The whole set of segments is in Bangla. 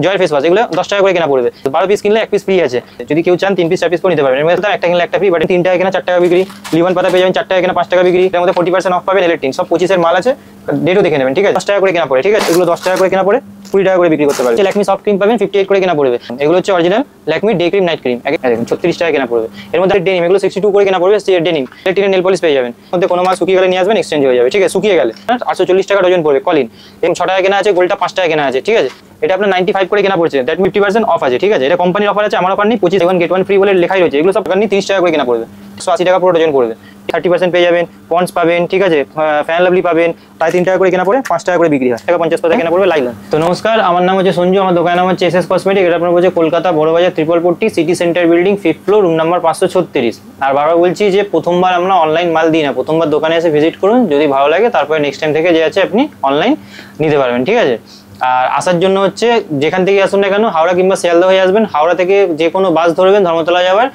জয়ের ফেস ওয়াশ এগুলো 10 টাকা করে কেনা পড়বে। 12 পিস কিনলে 1 পিস ফ্রি আছে, যদি কেউ চান 3 পিস 4 পিস করে নিতে পারবেন। এর মধ্যে একটা কিনলে একটা ফ্রি, বাট 3 টাকা কেনা 4 টাকা বিক্রি। লিভান পাতা পেয়ে যাবেন 4 টাকা কেনা 5 টাকা বিক্রি। এর মধ্যে 40% অফ পাবেন। ইলেকট্রিন সব 25 এর মাল আছে, ডেটও দেখে নেবেন, ঠিক আছে। 10 টাকা করে কেনা পড়ে, ঠিক আছে। এগুলো 10 টাকা করে কেনা পড়ে 20 টাকা করে বিক্রি করতে পারবেন। ল্যাকমি সফট ক্রিম পাবেন 58 করে কেনা পড়বে। এগুলো হচ্ছে original Lakme day cream night cream, দেখুন 36 টাকা কেনা পড়বে। এর মধ্যে ডেনিম এগুলো 62 করে কেনা পড়বে। ডেনিম ইলেকট্রিনের নেল পলিশ পেয়ে যাবেন। মধ্যে কোনো মাল শুকিয়ে গেলে নিয়ে আসবেন, এক্সচেঞ্জ হয়ে যাবে, ঠিক আছে। শুকিয়ে গেলে 840 টাকা ডজন পড়বে। কলিন এবং 6 টাকা কেনা আছে, গোলটা 5 টাকা কেনা আছে, ঠিক আছে। এটা আপনার 95 করে কেনা পড়ছে, দ্যাট 50% অফ আছে, ঠিক আছে। এটা কোম্পানির অফার আছে, আমার অফার নেই। 25 গেট 1 ফ্রি বলে লেখাই রয়েছে। এগুলো সব টাকা নিয়ে 30 টাকা করে কেনা পড়বে। 180 টাকা পুরো ডজন পড়বে। 30% পেয়ে যাবেন। পন্ডস পাবেন, ঠিক আছে। ফ্যান লাভলি পাবেন, প্রায় 3 টাকা করে কেনা পড়ে 5 টাকা করে বিক্রি হয়। 50 টাকা কেনা পড়বে লাইলন। তো নমস্কার, আমার নাম হচ্ছে সঞ্জু, আমার দোকানের নাম হচ্ছে এসএস কসমেটিক। এটা আপনার বলছে Kolkata Burrabazar 444 city centre building 5th floor, room number 536। আর বারবার বলছি যে প্রথমবার আমরা অনলাইন মাল দিই না, প্রথমবার দোকানে এসে ভিজিট করুন, যদি ভালো লাগে তারপরে নেক্সট টাইম থেকে যে আছে আপনি অনলাইন নিতে পারবেন, ঠিক আছে। আর আসার জন্য হচ্ছে যেখান থেকে আসুন না কেন, হাওড়া কিংবা শিয়ালদা হয়ে আসবেন। হাওড়া থেকে যে কোনো বাস ধরবেন, ধর্মতলা যাওয়ার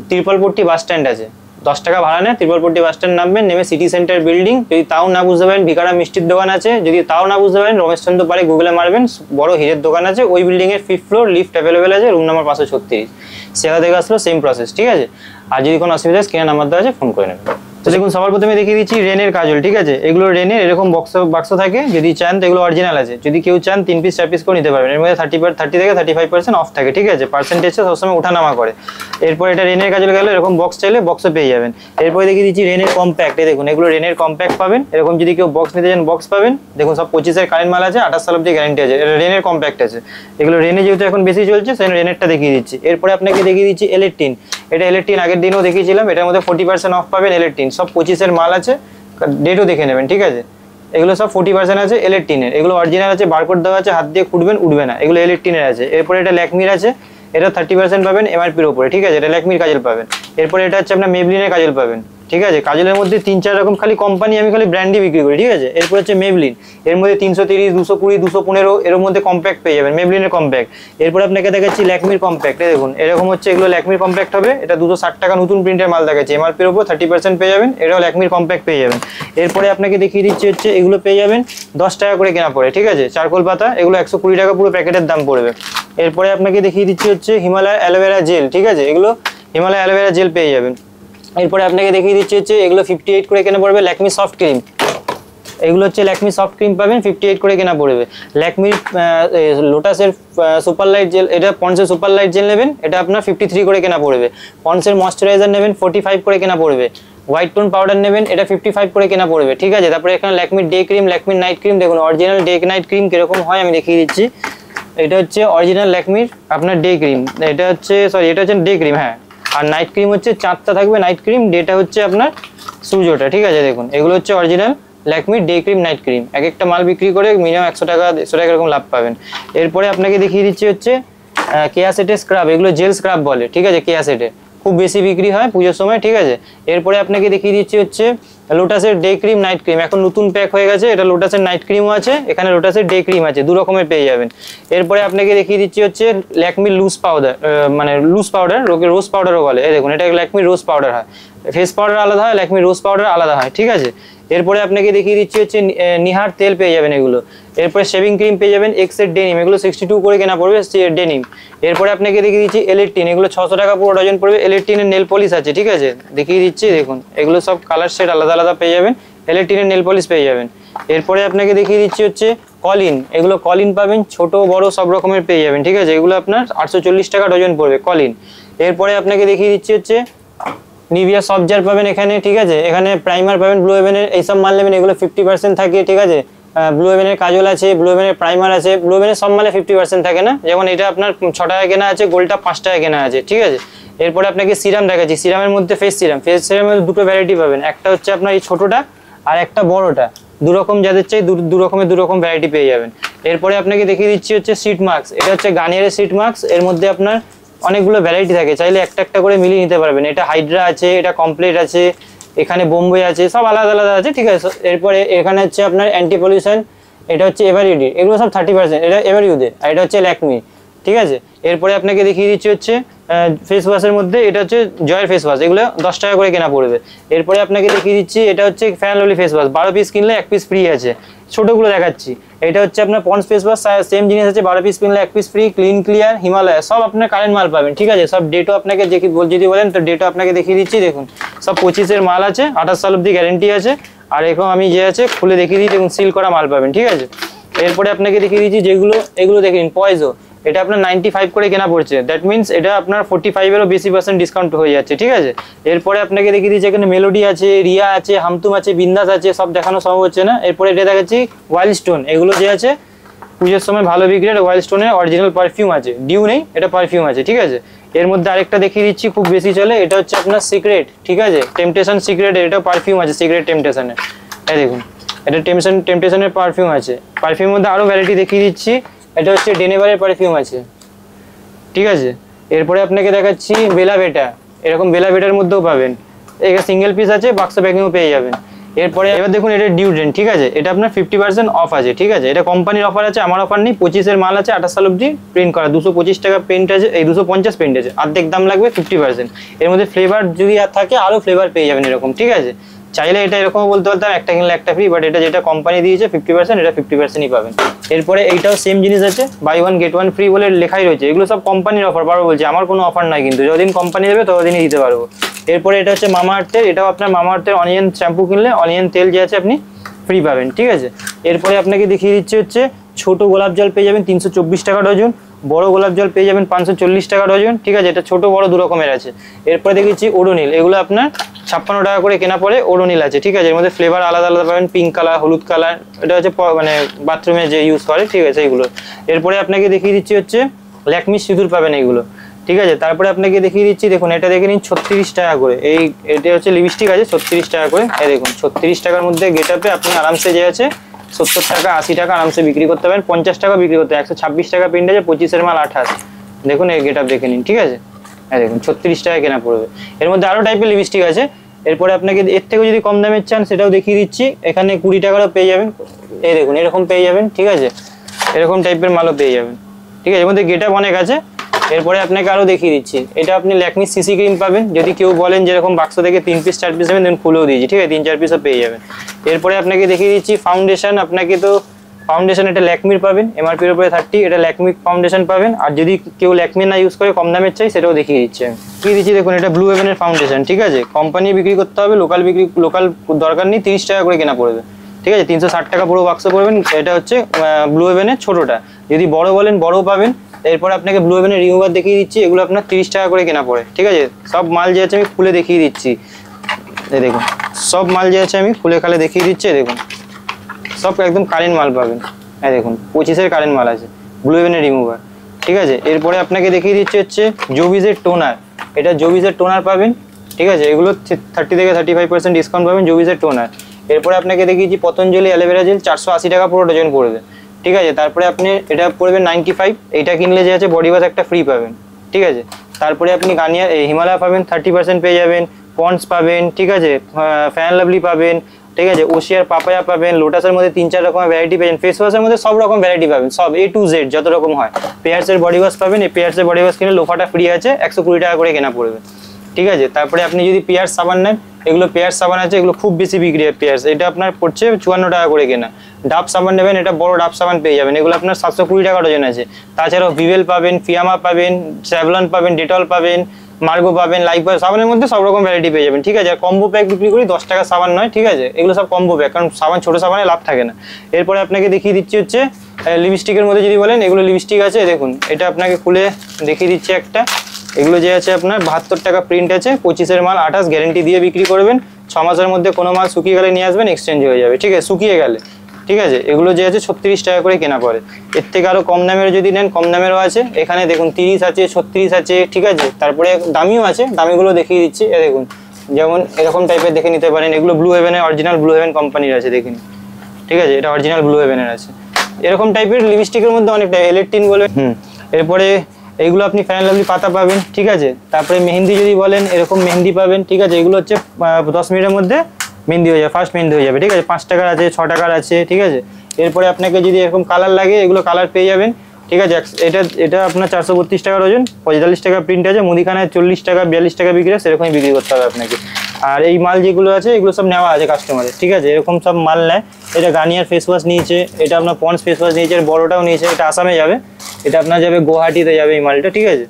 ত্রিপলপট্টি বাস স্ট্যান্ড আছে, 10 টাকা ভাড়া নেয়। ত্রিপলপট্টি বাস স্ট্যান্ড নামবেন, নেমে সিটি সেন্টার বিল্ডিং। যদি তাও না বুঝতে পারেন, ভিকারা মিষ্টির দোকান আছে। যদি তাও না বুঝতে পারেন, রমেশচন্দ্র পারে গুগলে মারবেন, বড় হিরের দোকান আছে। ওই বিল্ডিং এর 5th ফ্লোর, লিফট অ্যাভেলেবেল আছে, রুম নাম্বার 536। শিয়ালদা থেকে আসলো সেম প্রসেস, ঠিক আছে। আর যদি কোনো অসুবিধা হয়, স্ক্রিনে নাম্বার দেওয়া আছে, ফোন করে নেবেন। তো দেখুন, সবার প্রথমে দেখিয়ে দিচ্ছি রেনের কাজল, ঠিক আছে। এগুলো রেনের এরকম বাক্স থাকে, যদি চান তো এগুলো অরিজিনাল আছে। যদি কেউ চান 3 পিস 4 পিস করে নিতে পারবেন। এর মধ্যে 30 থেকে 35% অফ থাকে, ঠিক আছে। পার্সেন্টেজটা সবসময় ওঠানামা করে। এরপর এটা রেনের কাজল গেলে এরকম বক্স চাইলে বক্সও পেয়ে যাবেন। এরপরে দেখিয়ে দিচ্ছি রেনের কম্প্যাক্ট। দেখুন, এগুলো রেনের কম্প্যাক্ট পাবেন। এরকম যদি কেউ বক্স নিতে চান বক্স পাবেন। দেখুন, সব 25 এর কারেন্ট মাল আছে, 28 সাল অব্দি গ্যারান্টি আছে। এটা রেনের কম্প্যাক্ট আছে। এগুলো রেনে যেহেতু এখন বেশি চলছে, সেই রেনেরটা দেখিয়ে দিচ্ছি। এরপরে আপনাকে দেখিয়ে দিচ্ছি ইলেকট্রিন। এটা ইলেকট্রিন আগের দিনও দেখিয়েছিলাম। এটার মধ্যে 40% অফ পাবেন। ইলেকট্রিন সব 25 এর মাল আছে, ডেটও দেখে নেবেন, ঠিক আছে। এগুলো সব 40% আছে ইলেকট্রিনের। এগুলো অরিজিনাল আছে, বারকোড দেওয়া আছে, হাত দিয়ে খুঁড়বেন উঠবে না। এগুলো ইলেকট্রিনের আছে। এরপরে এটা ল্যাকমির আছে, এটা 30% পাবেন এমআরপির উপরে, ঠিক আছে। এটা ল্যাকমির কাজল পাবেন। এরপরে এটা হচ্ছে আপনার মেবলিনের কাজল পাবেন, ঠিক আছে। কাজলের মধ্যে 3-4 রকম খালি কোম্পানি, আমি খালি ব্র্যান্ডই বিক্রি করি, ঠিক আছে। এরপর হচ্ছে মেবলিন। এর মধ্যে 330, 220, 215 এর মধ্যে কম্প্যাক্ট পেয়ে যাবেন, মেবলিনের কম্প্যাক্ট। এরপর আপনাকে দেখাচ্ছি ল্যাকমির কম্প্যাক্ট। দেখুন, এরকম হচ্ছে, এগুলো ল্যাকমির কম্প্যাক্ট হবে। এটা 260 টাকা নতুন প্রিন্টের মাল দেখাচ্ছে, এমআরপির উপর 30% পেয়ে যাবেন। এটাও ল্যাকমির কম্প্যাক্ট পেয়ে যাবেন। এরপরে আপনাকে দেখিয়ে দিচ্ছি হচ্ছে এগুলো পেয়ে যাবেন 10 টাকা করে কেনা পড়ে, ঠিক আছে। চারকোল পাতা এগুলো 120 টাকা পুরো প্যাকেটের দাম পড়বে। এরপরে আপনাকে দেখিয়ে দিচ্ছি হচ্ছে হিমালয় অ্যালোভেরা জেল, ঠিক আছে। এগুলো হিমালয় অ্যালোভেরা জেল পেয়ে যাবেন। এরপরে আপনাকে দেখিয়ে দিচ্ছি হচ্ছে এগুলো 58 করে কেনা পড়বে। ল্যাকমি সফট ক্রিম, এগুলো হচ্ছে ল্যাকমি সফট ক্রিম পাবেন, 58 করে কেনা পড়বে। ল্যাকমির লোটাসের সুপার লাইট জেল, এটা পন্ডসের সুপার লাইট জেল নেবেন, এটা আপনার 53 করে কেনা পড়বে। পন্ডসের ময়শ্চারাইজার নেবেন, 45 করে কেনা পড়বে। হোয়াইট টোন পাউডার নেবেন, এটা 55 করে কেনা পড়বে, ঠিক আছে। তারপরে এখানে ল্যাকমির ডে ক্রিম, ল্যাকমির নাইট ক্রিম। দেখুন, অরিজিনাল ডে নাইট ক্রিম কিরকম হয় আমি দেখিয়ে দিচ্ছি। এটা হচ্ছে অরিজিনাল ল্যাকমির আপনার ডে ক্রিম। এটা হচ্ছে এটা হচ্ছে ডে ক্রিম, হ্যাঁ। আর নাইট ক্রিম হচ্ছে 4টা থাকবে নাইট ক্রিম, ডেটা হচ্ছে আপনার সূর্যটা, ঠিক আছে। দেখুন, এগুলো হচ্ছে original Lakme day cream night cream. এক একটা মাল বিক্রি করে মিনিমাম 100 টাকা 150 টাকা এরকম লাভ পাবেন। এরপরে আপনাকে দেখিয়ে দিচ্ছি হচ্ছে কেয়া সেটের স্ক্রাব। এগুলো জেল স্ক্রাব বলে, ঠিক আছে। কেয়া সেটে খুব বেশি বিক্রি হয় পুজোর সময়, ঠিক আছে। এরপরে আপনাকে দেখিয়ে দিচ্ছি হচ্ছে লোটাসের ডে ক্রিম নাইট ক্রিম। এখন নতুন প্যাক হয়ে গেছে, এটা লোটাসের নাইট ক্রিমও আছে, এখানে লোটাসের ডে ক্রিম আছে, 2 রকমের পেয়ে যাবেন। এরপরে আপনাকে দেখিয়ে দিচ্ছি হচ্ছে ল্যাকমি লুজ পাউডার, মানে লুজ পাউডার, রোজ পাউডারও বলে। এই দেখুন, এটা ল্যাকমি রোজ পাউডার হয়, ফেস পাউডার আলাদা হয়, ল্যাকমি রোজ পাউডার আলাদা হয়, ঠিক আছে। এরপরে আপনাকে দেখিয়ে দিচ্ছি হচ্ছে নিহার তেল পেয়ে যাবেন এগুলো। এরপরে শেভিং ক্রিম পেয়ে যাবেন, এক্সের ডেনিম, এগুলো 62 করে কেনা পড়বে ডেনিম। এরপরে আপনাকে দেখিয়ে দিচ্ছি ইলেকট্রিন, এগুলো 600 টাকা পুরো ডজন পড়বে। ইলেকট্রিনের নেল পলিশ আছে, ঠিক আছে, দেখিয়ে দিচ্ছি। দেখুন, এগুলো সব কালার শেড আলাদা আলাদা পেয়ে যাবেন, ইলেকট্রিনের নেল পলিশ পেয়ে যাবেন। এরপরে আপনাকে দেখিয়ে দিচ্ছি হচ্ছে কলিন, এগুলো কলিন পাবেন, ছোট বড় সব রকমের পেয়ে যাবেন, ঠিক আছে। এগুলো আপনার 840 টাকা ডজন পড়বে কলিন। এরপরে আপনাকে দেখিয়ে দিচ্ছি হচ্ছে নিভিয়া সফট জার পাবেন এখানে, ঠিক আছে। এখানে প্রাইমার পাবেন, ব্লু হেভেনের এইসব মাল নেবেন, এগুলো 50% থাকে, ঠিক আছে। ব্লু হেভেনের কাজল আছে, ব্লু হেভেনের প্রাইমার আছে। ব্লু হেভেনের সব মালে 50% থাকে না, যেমন এটা আপনার 6 টাকা কেনা আছে, গোলটা 5 টাকা কেনা আছে, ঠিক আছে। এরপরে আপনাকে সিরাম দেখাচ্ছি। সিরামের মধ্যে ফেস সিরামের 2টো ভ্যারাইটি পাবেন, একটা হচ্ছে আপনার এই ছোটটা আর একটা বড়টা, 2 রকম যাদের চাই 2 রকমের 2 রকম ভ্যারাইটি পেয়ে যাবেন। এরপরে আপনাকে দেখিয়ে দিচ্ছি হচ্ছে সিট মাস্ক, এটা হচ্ছে গার্নিয়ারের সিট মাস্ক। এর মধ্যে আপনার অনেকগুলো ভ্যারাইটি থাকে, চাইলে একটা একটা করে মিলিয়ে নিতে পারবেন। এটা হাইড্রা আছে, এটা কমপ্লিট আছে, এখানে বোম্বে আছে, সব আলাদা আলাদা আছে, ঠিক আছে। এরপরে এখানে হচ্ছে আপনার অ্যান্টি পলিউশন, এটা হচ্ছে এভারইউডি, এগুলো সব 30%, এটা এভারইউডের, আর এটা হচ্ছে ল্যাকমি, ঠিক আছে। এরপরে আপনাকে দেখিয়ে দিচ্ছি হচ্ছে ফেস ওয়াশের মধ্যে এটা হচ্ছে জয়ের ফেস ওয়াশ, এগুলো 10 টাকা করে কেনা পড়বে। এরপরে আপনাকে দেখিয়ে দিচ্ছি, এটা হচ্ছে fair and lovely face wash, 12 piece কিনলে 1 পিস ফ্রি আছে। ছোটোগুলো দেখাচ্ছি, এটা হচ্ছে আপনার পন্ডস ফেস ওয়াশ, সেম জিনিস আছে, 12 পিস কিনলে 1 piece free. Clean clear, Himalaya, সব আপনার কারেন্ট মাল পাবেন, ঠিক আছে। সব ডেটও আপনাকে যদি বলেন তো ডেটও আপনাকে দেখিয়ে দিচ্ছি, দেখুন সব 25-এর মাল আছে, 28 সাল অব্দি গ্যারেন্টি আছে। আর এরকম আমি যে আছে খুলে দেখিয়ে দিই, দেখুন সিল করা মাল পাবেন, ঠিক আছে। এরপরে আপনাকে দেখিয়ে দিচ্ছি যেগুলো, এগুলো দেখে নিন, পয়জো, এটা আপনার 95 করে কেনা পড়ছে, দ্যাট মিনস এটা আপনার 45-এরও বেশি % ডিসকাউন্ট হয়ে যাচ্ছে, ঠিক আছে। এরপরে আপনাকে দেখিয়ে দিচ্ছি এখানে মেলোডি আছে, রিয়া আছে, হামতুম আছে, বিন্দাস আছে, সব দেখানো সম্ভব হচ্ছে না। এরপরে এটা দেখাচ্ছি ওয়াইল্ড স্টোন, এগুলো যে আছে পুজোর সময় ভালো বিক্রি হয়। ওয়াইল্ড স্টোনের অরিজিনাল পারফিউম আছে, ডিউ নেই, এটা পারফিউম আছে, ঠিক আছে। এর মধ্যে আরেকটা দেখিয়ে দিচ্ছি, খুব বেশি চলে, এটা হচ্ছে আপনার সিক্রেট, ঠিক আছে, টেম্পটেশন সিক্রেট, এটা পারফিউম আছে সিক্রেট টেম্পটেশনের, এই দেখুন এটা টেম্পটেশনের পারফিউম আছে। পারফিউমের মধ্যে আরও ভ্যারাইটি দেখিয়ে দিচ্ছি, এটা হচ্ছে ডেনেভারের পারফিউম আছে, ঠিক আছে। এরপরে আপনাকে দেখাচ্ছি বেলা বেটা, এরকম বেলা বেটার মধ্যেও পাবেন, এটা সিঙ্গেল পিস আছে, বাক্স প্যাকিংও পেয়ে যাবেন। এরপরে এবার দেখুন এটা ডিওড্রেন্ট, ঠিক আছে, এটা আপনার 50% অফ আছে, ঠিক আছে। এটা কোম্পানির অফার আছে, আমার অফার নেই। 25-এর মাল আছে, 28 সাল অব্দি প্রিন্ট করা, 225 টাকা পেন্ট আছে, এই 250 পেন্ট আছে, অর্ধেক দাম লাগবে 50%। এর মধ্যে ফ্লেভার যদি আর থাকে আরও ফ্লেভার পেয়ে যাবেন এরকম, ঠিক আছে। চাইলে এটা এরকম বলতে পারতাম একটা কিনলে একটা ফ্রি, বাট এটা যেটা কোম্পানি দিয়েছে 50%, এটা 50%ই পাবেন। এরপরে এইটাও সেম জিনিস আছে, বাই 1 গেট 1 ফ্রি বলে লেখাই রয়েছে, এগুলো সব কোম্পানির অফার, বারবার বলছি আমার কোনো অফার নাই, কিন্তু যতদিন কোম্পানি দেবে ততদিনই দিতে পারবো। এরপরে এটা হচ্ছে মামা আর্থের, এটাও আপনার মামা আর্থের অনিয়ন শ্যাম্পু কিনলে অনিয়ন তেল যে আছে আপনি ফ্রি পাবেন, ঠিক আছে। এরপরে আপনাকে দেখিয়ে দিচ্ছে হচ্ছে ছোট গোলাপ জল পেয়ে যাবেন 324 টাকা ডজন, বড় গোলাপ জল পেয়ে যাবেন 540 টাকা ডজন, ঠিক আছে। এটা ছোট বড় দু রকমের আছে। এরপরে দেখেছি ওডোনিল, এগুলো আপনার 56 টাকা করে কেনা পড়ে, ওডোনিল আছে, ঠিক আছে। এর মধ্যে ফ্লেভার আলাদা আলাদা পাবেন, পিঙ্ক কালার, হলুদ কালার, এটা হচ্ছে মানে বাথরুমে যে ইউজ করে, ঠিক আছে এইগুলো। এরপরে আপনাকে দেখিয়ে দিচ্ছি হচ্ছে ল্যাকমি সিঁদুর পাবেন এইগুলো, ঠিক আছে। তারপরে আপনাকে দেখিয়ে দিচ্ছি, দেখুন এটা দেখে নিন 36 টাকা করে, এটা হচ্ছে লিপস্টিক আছে 36 টাকা করে, এই দেখুন 36 টাকার মধ্যে গেট আপে আপনি আরামসে যে আছে 70 টাকা 80 টাকা আরামসে বিক্রি করতে পারেন, 50 টাকা বিক্রি করতে, 126 টাকা প্রিন্ট আছে, 25-এর মাল 28, দেখুন এই গেট আপ দেখে নিন, ঠিক আছে। হ্যাঁ দেখুন 36 টাকা কেনা পড়বে। এর মধ্যে আরও টাইপের লিপস্টিক আছে। এরপরে আপনাকে এর থেকেও যদি কম দামের চান সেটাও দেখিয়ে দিচ্ছি, এখানে 20 টাকারও পেয়ে যাবেন, এই দেখুন এরকম পেয়ে যাবেন, ঠিক আছে। এরকম টাইপের মালও পেয়ে যাবেন, ঠিক আছে। এর মধ্যে গেট আপ অনেক আছে। এরপরে আপনাকে আরও দেখিয়ে দিচ্ছি, এটা আপনি ল্যাকমি সিসি ক্রিম পাবেন, যদি কেউ বলেন যেরকম বাক্স থেকে 3 পিস 4 পিস নেবেন দেন খুলেও দিয়েছি, ঠিক আছে, 3-4 পিসও পেয়ে যাবেন। এরপরে আপনাকে দেখিয়ে দিচ্ছি ফাউন্ডেশন, আপনাকে তো ফাউন্ডেশন এটা ল্যাকমির পাবেন, এমআরপির উপরে 30, এটা ল্যাকমি ফাউন্ডেশন পাবেন। আর যদি কেউ ল্যাকমি না ইউজ করে কম দামের চাই সেটাও দেখিয়ে দিচ্ছি আমি, কি দিচ্ছি দেখুন এটা ব্লু হেভেনের ফাউন্ডেশন, ঠিক আছে। কোম্পানি বিক্রি করতে হবে, লোকাল দরকার নেই, 30 টাকা করে কেনা পড়বে, ঠিক আছে। 360 টাকা পুরো বাক্স পড়বেন। এটা হচ্ছে ব্লু হেভেনের ছোটোটা, যদি বড় বলেন বড়ও পাবেন। এরপরে আপনাকে ব্লু হেভেনের রিমুভার দেখিয়ে দিচ্ছি, এগুলো আপনার 30 টাকা করে কেনা পড়ে, ঠিক আছে। সব মাল যে আছে আমি খুলে দেখিয়ে দিচ্ছি, এই দেখুন সব মাল যে আছে আমি খুলে খালে দেখিয়ে দিচ্ছি, দেখুন সব একদম কারেন্ট মাল পাবেন, এই দেখুন 25-এর কারেন্ট মাল আছে, ব্লু হেভেনের রিমুভার, ঠিক আছে। এরপরে আপনাকে দেখিয়ে দিচ্ছি হচ্ছে জোবিজের টোনার, এটা জোবিজের টোনার পাবেন, ঠিক আছে। এগুলো 30 থেকে 35% ডিসকাউন্ট পাবেন, জোবিজের টোনার। এরপরে আপনাকে দেখিয়েছি পতঞ্জলি অ্যালোভেরা জেল, 480 টাকা পুরো ডজন পড়বে, ঠিক আছে। তারপরে আপনি এটা পড়বেন 95, এইটা কিনলে যে আছে বডি ওয়াশ একটা ফ্রি পাবেন, ঠিক আছে। তারপরে আপনি গার্নিয়ার হিমালয় পাবেন 30% পেয়ে যাবেন, পন্ডস পাবেন, ঠিক আছে, ফেয়ার অ্যান্ড লাভলি পাবেন, ঠিক আছে, ওশিয়ার পাপায়া পাবেন, লোটাসের মধ্যে 3-4 রকমের ভ্যারাইটি পাবেন, ফেস ওয়াশের মধ্যে সব রকম ভ্যারাইটি পাবেন, সব A to Z যত রকম হয়। পেয়ার্সের বডি ওয়াশ পাবেন, এই পেয়ার্সের বডি ওয়াশ কিনলে লোফাটা ফ্রি আছে, 120 টাকা করে কেনা পড়বে, ঠিক আছে। তারপরে আপনি যদি পেয়ার্স সাবান নেন, এগুলো পেয়ার্স সাবান আছে, এগুলো খুব বেশি বিক্রি হয় পেয়ার্স, এটা আপনার পড়ছে 54 টাকা করে কেনা। ডাব সাবান নেবেন, এটা বড় ডাব সাবান পেয়ে যাবেন, এগুলো আপনার 720 টাকা ডজন আছে। তাছাড়াও ভিভেল পাবেন, ফিয়ামা পাবেন, স্যাভলন পাবেন, ডেটল পাবেন, মার্গো পাবেন, লাইফবয় সাবানের মধ্যে সব রকম ভ্যারাইটি পেয়ে যাবেন, ঠিক আছে। আর কম্বো প্যাক বিক্রি করি, 10 টাকা সাবান নয়, ঠিক আছে, এগুলো সব কম্বো প্যাক, কারণ সাবান ছোটো সাবানে লাভ থাকে না। এরপরে আপনাকে দেখিয়ে দিচ্ছি হচ্ছে লিপস্টিকের মধ্যে যদি বলেন, এগুলো লিপস্টিক আছে, দেখুন এটা আপনাকে খুলে দেখিয়ে দিচ্ছি একটা, এগুলো যে আছে আপনার 72 টাকা প্রিন্ট আছে, 25-এর মাল 28 গ্যারেন্টি দিয়ে বিক্রি করবেন, 6 মাসের মধ্যে কোনো মাল শুকিয়ে গেলে নিয়ে আসবেন, এক্সচেঞ্জ হয়ে যাবে, ঠিক আছে, শুকিয়ে গেলে, ঠিক আছে। এগুলো যে আছে 36 টাকা করে কেনা পড়ে। এর থেকে আরও কম দামের যদি নেন, কম দামেরও আছে, এখানে দেখুন 30 আছে, 36 আছে, ঠিক আছে। তারপরে দামিও আছে, দামিগুলো দেখিয়ে দিচ্ছি, এ দেখুন যেমন এরকম টাইপের দেখে নিতে পারেন, এগুলো ব্লু হেভেনের অরিজিনাল ব্লু হেভেন কোম্পানির আছে, দেখে নিন, ঠিক আছে, এটা অরিজিনাল ব্লু হেভেনের আছে। এরকম টাইপের লিপস্টিকের মধ্যে অনেকটা এলেকট্রিন বলবেন। এরপরে এইগুলো আপনি ফেয়ার অ্যান্ড লাভলি পাতা পাবেন, ঠিক আছে। তারপরে মেহেন্দি যদি বলেন, এরকম মেহেন্দি পাবেন, ঠিক আছে। এগুলো হচ্ছে 10 মিনিটের মধ্যে মেহেন্দি হয়ে যাবে, ফার্স্ট মেহেন্দি হয়ে যাবে, ঠিক আছে। 5 টাকার আছে, 6 টাকার আছে, ঠিক আছে। এরপরে আপনাকে যদি এরকম কালার লাগে, এগুলো কালার পেয়ে যাবেন ঠিক আছে। এটা এটা আপনার 432 টাকার ওজন, 45 টাকা প্রিন্ট আছে, মুদিখানায় 40 টাকা 42 টাকা বিক্রি হয়, সেরকমই বিক্রি করতে হবে আপনাকে। আর এই মাল যেগুলো আছে এগুলো সব নেওয়া আছে কাস্টমারের, ঠিক আছে, এরকম সব মাল নেয়। এটা গার্নিয়ার ফেস ওয়াশ নিয়েছে, এটা আপনার পন্ডস ফেস ওয়াশ নিয়েছে, বড়টাও নিয়েছে, এটা আসামে যাবে, এটা আপনার যাবে গুয়াহাটিতে যাবে এই মালটা, ঠিক আছে।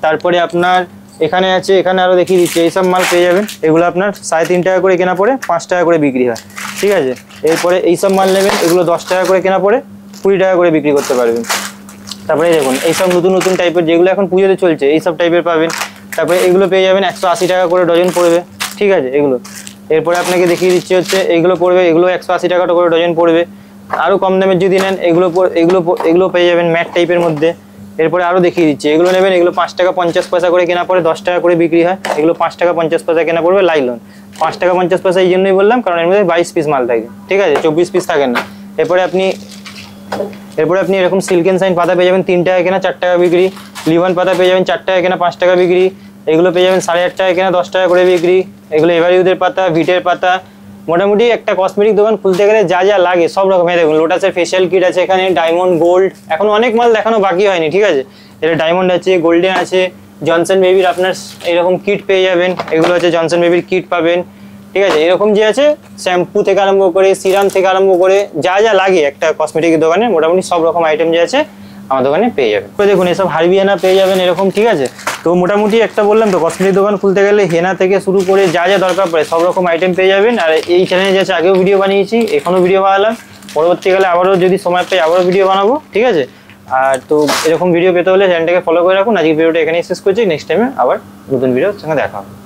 তারপরে আপনার এখানে আছে, এখানে আরও দেখিয়ে দিচ্ছি, এইসব মাল পেয়ে যাবেন, এগুলো আপনার 3.5 টাকা করে কেনা পড়ে 5 টাকা করে বিক্রি হয়, ঠিক আছে। এরপরে এইসব মাল নেবেন, এগুলো 10 টাকা করে কেনা পড়ে 20 টাকা করে বিক্রি করতে পারবেন। তারপরে দেখুন এইসব নতুন নতুন টাইপের যেগুলো এখন পুজোতে চলছে এইসব টাইপের পাবেন। তারপরে এগুলো পেয়ে যাবেন 180 টাকা করে ডজন পড়বে, ঠিক আছে এগুলো। এরপরে আপনাকে দেখিয়ে দিচ্ছি হচ্ছে এইগুলো পড়বে, এগুলো 180 টাকা করে ডজন পড়বে। আরও কম দামের যদি নেন এগুলো এগুলো পেয়ে যাবেন ম্যাট টাইপের মধ্যে। এরপরে আরও দেখিয়ে দিচ্ছি, এগুলো নেবেন, এগুলো 5 টাকা 50 পয়সা করে কেনা পড়ে 10 টাকা করে বিক্রি হয়, এগুলো 5 টাকা 50 পয়সা কেনা পড়বে লাইলন। 5 টাকা 50 পয়সা এই জন্যই বললাম কারণ এর মধ্যে 22 পিস মাল থাকে, ঠিক আছে, 24 পিস থাকে না। এরপরে আপনি এরকম সিল্কেন সাইন পাতা পেয়ে যাবেন 3 টাকা কেনা 4 টাকা বিক্রি, লিভান পাতা পেয়ে যাবেন 4 টাকা কেনা 5 টাকা বিক্রি, এগুলো পেয়ে যাবেন 8.5 টাকা কেনা 10 টাকা করে বিক্রি, এগুলো এভারিউদের পাতা, ভিটের পাতা। মোটামুটি একটা কসমেটিক দোকান খুলতে গেলে যা যা লাগে সব রকমের দেখুন, লোটাসের ফেশিয়াল কিট আছে এখানে, ডায়মন্ড গোল্ড, এখন অনেক মাল দেখানো বাকি হয়নি, ঠিক আছে। এটা ডায়মন্ড আছে, গোল্ডেন আছে, জনসন বেবির আপনার এরকম কিট পেয়ে যাবেন, এগুলো আছে জনসন বেবির কিট পাবেন, ঠিক আছে। এরকম যে আছে শ্যাম্পু থেকে আরম্ভ করে সিরাম থেকে আরম্ভ করে যা যা লাগে একটা কসমেটিক দোকানে মোটামুটি সব রকম আইটেম যে আছে আমার দোকানে পেয়ে যাবেন। দেখুন এসব হারবিয়ানা পেয়ে যাবেন এরকম, ঠিক আছে। তো মোটামুটি একটা বললাম তো কসমেটিক দোকান খুলতে গেলে হেনা থেকে শুরু করে যা যা দরকার পড়ে সব রকম আইটেম পেয়ে যাবেন। আর এই চ্যানেলে যে আছে আগেও ভিডিও বানিয়েছি, এখনও ভিডিও বানালাম, পরবর্তীকালে আবারও যদি সময় পাই আবারও ভিডিও বানাবো, ঠিক আছে। আর তো এরকম ভিডিও পেতে হলে চ্যানেলটাকে ফলো করে রাখুন। আজকে ভিডিওটা এখানেই শেষ করছি, নেক্সট টাইমে আবার নতুন ভিডিওর সঙ্গে দেখা হবে।